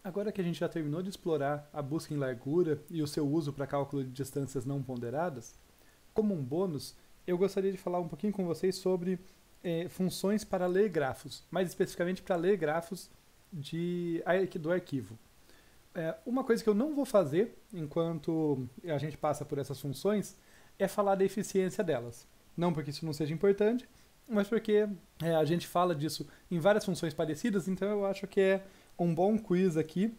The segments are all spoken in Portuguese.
Agora que a gente já terminou de explorar a busca em largura e o seu uso para cálculo de distâncias não ponderadas, como um bônus, eu gostaria de falar um pouquinho com vocês sobre funções para ler grafos, mais especificamente para ler grafos do arquivo. Uma coisa que eu não vou fazer enquanto a gente passa por essas funções é falar da eficiência delas. Não porque isso não seja importante, mas porque a gente fala disso em várias funções parecidas, então eu acho que é um bom quiz aqui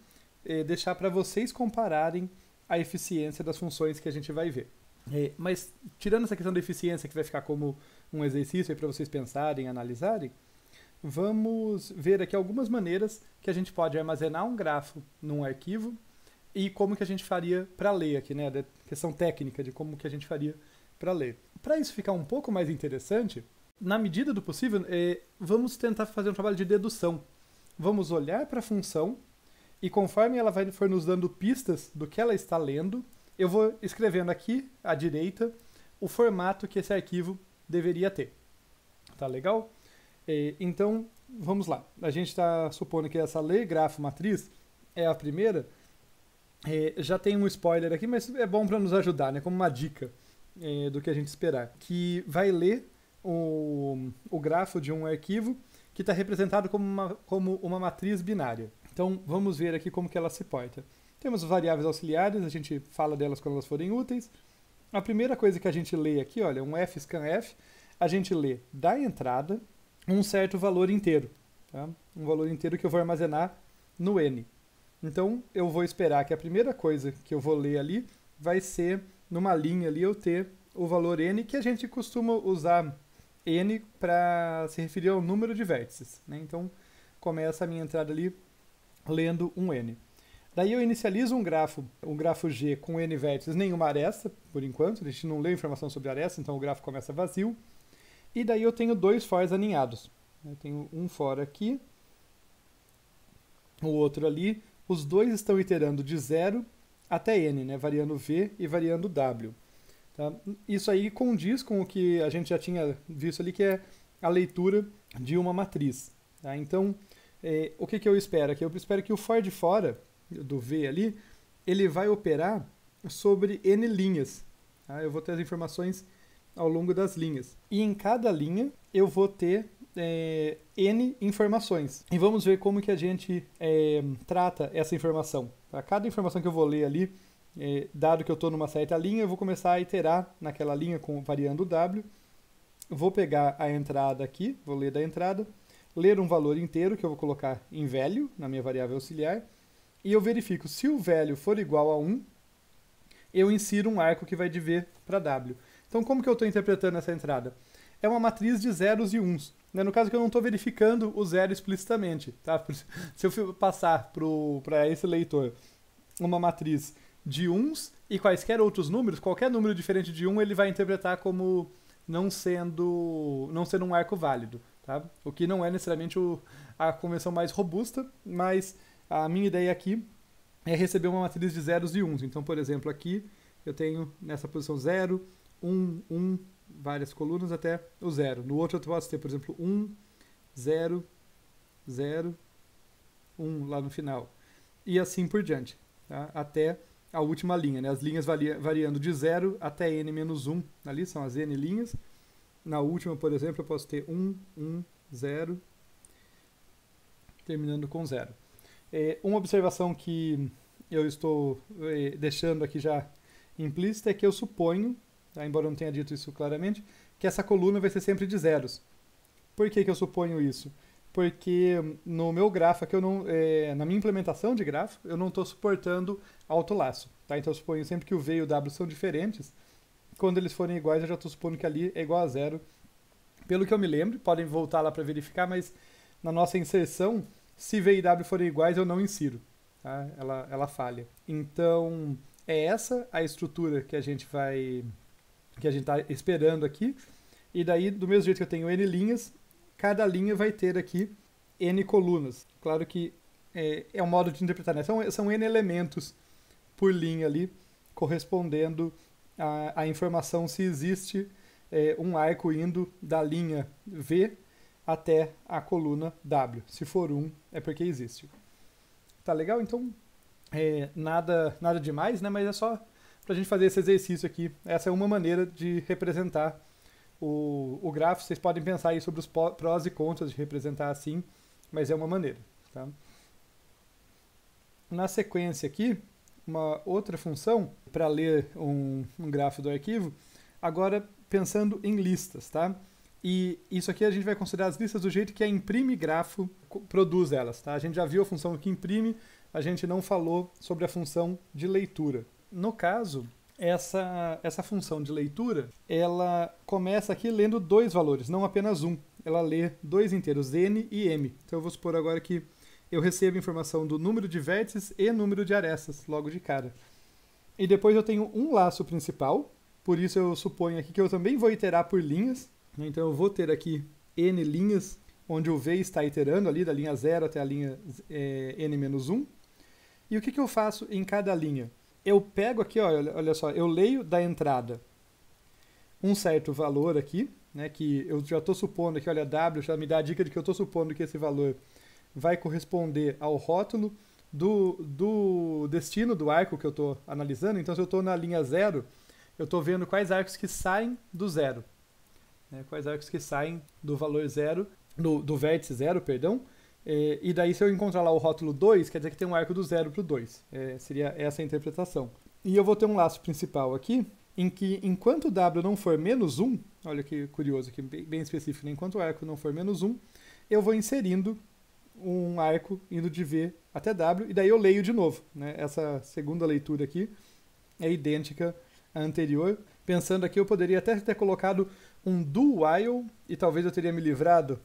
deixar para vocês compararem a eficiência das funções que a gente vai ver. Mas tirando essa questão da eficiência, que vai ficar como um exercício para vocês pensarem, analisarem, vamos ver aqui algumas maneiras que a gente pode armazenar um grafo num arquivo e como que a gente faria para ler aqui, né? Da questão técnica de como que a gente faria para ler. Para isso ficar um pouco mais interessante, na medida do possível, vamos tentar fazer um trabalho de dedução. Vamos olhar para a função e conforme ela for nos dando pistas do que ela está lendo, eu vou escrevendo aqui à direita o formato que esse arquivo deveria ter. Tá legal? Então, vamos lá. A gente está supondo que essa ler grafo matriz é a primeira. Já tem um spoiler aqui, mas é bom para nos ajudar, né? Como uma dica do que a gente esperar. Que vai ler o grafo de um arquivo que está representado como uma matriz binária. Então, vamos ver aqui como que ela se porta. Temos variáveis auxiliares, a gente fala delas quando elas forem úteis. A primeira coisa que a gente lê aqui, olha, um fscanf, a gente lê da entrada um certo valor inteiro. Tá? Um valor inteiro que eu vou armazenar no n. Então, eu vou esperar que a primeira coisa que eu vou ler ali vai ser, numa linha ali, eu ter o valor n, que a gente costuma usar n para se referir ao número de vértices. Né? Então, começa a minha entrada ali lendo um n. Daí eu inicializo um grafo G com n vértices, nenhuma aresta, por enquanto, a gente não lê informação sobre aresta, então o grafo começa vazio. E daí eu tenho dois fors aninhados. Eu tenho um for aqui, o outro ali. Os dois estão iterando de 0 até n, né, variando v e variando w. Tá? Isso aí condiz com o que a gente já tinha visto ali, que é a leitura de uma matriz. Tá? Então, o que eu espero aqui? Eu espero que o for de fora, do v ali, ele vai operar sobre n linhas. Tá? Eu vou ter as informações ao longo das linhas. E em cada linha eu vou ter n informações. E vamos ver como que a gente trata essa informação. Tá? Cada informação que eu vou ler ali, dado que eu estou numa certa linha, eu vou começar a iterar naquela linha variando w. Vou pegar a entrada aqui, vou ler da entrada, ler um valor inteiro que eu vou colocar em velho, na minha variável auxiliar, e eu verifico se o velho for igual a 1, eu insiro um arco que vai de v para w. Então, como que eu estou interpretando essa entrada? É uma matriz de zeros e uns. Né? No caso que eu não estou verificando o zero explicitamente. Tá? Se eu passar para esse leitor uma matriz de uns e quaisquer outros números, qualquer número diferente de 1 ele vai interpretar como não sendo um arco válido. Tá? O que não é necessariamente a convenção mais robusta, mas a minha ideia aqui é receber uma matriz de zeros e uns. Então, por exemplo, aqui eu tenho nessa posição 0, 1, várias colunas até o 0. No outro eu posso ter, por exemplo, 1, 0, 0, 1 lá no final. E assim por diante, tá? Até a última linha. Né? As linhas variando de 0 até n-1. Ali são as n linhas. Na última, por exemplo, eu posso ter 1, 1, 0, terminando com 0. Uma observação que eu estou deixando aqui já implícita é que eu suponho, tá, embora eu não tenha dito isso claramente, que essa coluna vai ser sempre de zeros. Por que eu suponho isso? Porque no meu grafo aqui, na minha implementação de grafo, eu não estou suportando autolaço. Tá? Então eu suponho sempre que o v e o w são diferentes. Quando eles forem iguais, eu já estou supondo que ali é igual a zero. Pelo que eu me lembro, podem voltar lá para verificar, mas na nossa inserção, se v e w forem iguais, eu não insiro. Tá? Ela falha. Então, é essa a estrutura que a gente está esperando aqui. E daí, do mesmo jeito que eu tenho n linhas, cada linha vai ter aqui n colunas. Claro que é um modo de interpretar, né? São n elementos por linha ali, correspondendo à informação se existe um arco indo da linha V até a coluna W. Se for 1, é porque existe. Tá legal? Então, nada demais, né? Mas é só para a gente fazer esse exercício aqui. Essa é uma maneira de representar o gráfico. Vocês podem pensar aí sobre os prós e contras de representar assim, mas é uma maneira. Tá? Na sequência aqui, uma outra função para ler um gráfico do arquivo, agora pensando em listas, tá? E isso aqui a gente vai considerar as listas do jeito que a imprime grafo produz elas, tá? A gente já viu a função que imprime, a gente não falou sobre a função de leitura. No caso, essa função de leitura, ela começa aqui lendo dois valores, não apenas um. Ela lê dois inteiros, n e m. Então eu vou supor agora que eu recebo informação do número de vértices e número de arestas, logo de cara. E depois eu tenho um laço principal, por isso eu suponho aqui que eu também vou iterar por linhas. Então eu vou ter aqui n linhas, onde o v está iterando ali, da linha 0 até a linha n-1. E o que eu faço em cada linha? Eu pego aqui, olha só, eu leio da entrada um certo valor aqui, né, que eu já estou supondo aqui, olha, W já me dá a dica de que eu estou supondo que esse valor vai corresponder ao rótulo do destino do arco que eu estou analisando. Então, se eu estou na linha 0, eu estou vendo quais arcos que saem do 0. Né, quais arcos que saem do valor 0, do vértice 0, perdão. E daí, se eu encontrar lá o rótulo 2, quer dizer que tem um arco do 0 para o 2. Seria essa a interpretação. E eu vou ter um laço principal aqui, em que enquanto W não for menos 1, olha que curioso aqui, bem específico, né? Enquanto o arco não for menos 1, eu vou inserindo um arco indo de V até W, e daí eu leio de novo. Né? Essa segunda leitura aqui é idêntica à anterior. Pensando aqui, eu poderia até ter colocado um do while, e talvez eu teria me livrado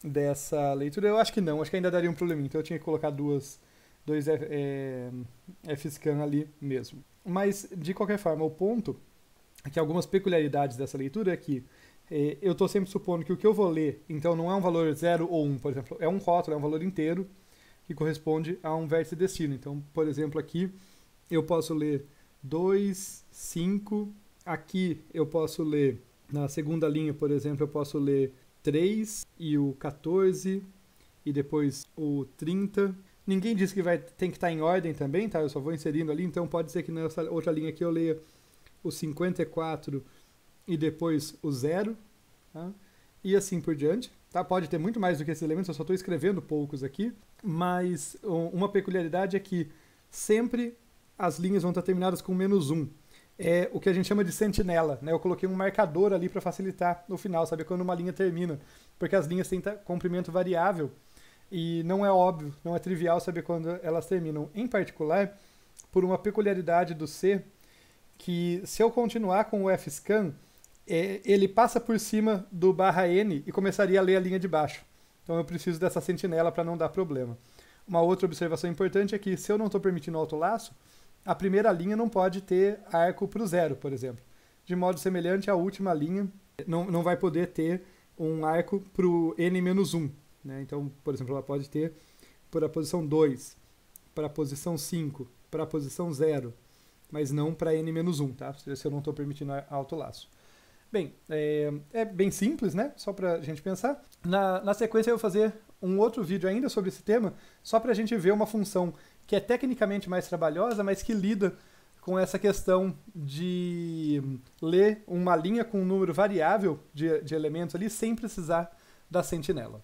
dessa leitura. Eu acho que não, acho que ainda daria um probleminha. Então eu tinha que colocar dois fscan ali mesmo. Mas, de qualquer forma, o ponto é que algumas peculiaridades dessa leitura é que eu estou sempre supondo que o que eu vou ler, então não é um valor 0 ou 1, por exemplo, é um rótulo, é um valor inteiro que corresponde a um vértice destino. Então, por exemplo, aqui eu posso ler 2, 5, aqui eu posso ler, na segunda linha, por exemplo, eu posso ler 3 e o 14 e depois o 30. Ninguém disse que tem que estar em ordem também, tá? Eu só vou inserindo ali, então pode ser que nessa outra linha aqui eu leia o 54 e depois o 0, tá? E assim por diante. Tá? Pode ter muito mais do que esses elementos, eu só estou escrevendo poucos aqui, mas uma peculiaridade é que sempre as linhas vão estar terminadas com -1. É o que a gente chama de sentinela, né? Eu coloquei um marcador ali para facilitar no final, saber quando uma linha termina, porque as linhas têm comprimento variável e não é óbvio, não é trivial saber quando elas terminam. Em particular, por uma peculiaridade do C, que se eu continuar com o fscan, ele passa por cima do /n e começaria a ler a linha de baixo. Então eu preciso dessa sentinela para não dar problema. Uma outra observação importante é que se eu não estou permitindo autolaço, a primeira linha não pode ter arco para o 0, por exemplo. De modo semelhante, a última linha não vai poder ter um arco para o n-1. Né? Então, por exemplo, ela pode ter para a posição 2, para a posição 5, para a posição 0, mas não para n-1, tá? Se eu não estou permitindo autolaço. Bem, é bem simples, né? Só para a gente pensar. Na sequência eu vou fazer um outro vídeo ainda sobre esse tema, só para a gente ver uma função que é tecnicamente mais trabalhosa, mas que lida com essa questão de ler uma linha com um número variável de elementos ali sem precisar da sentinela.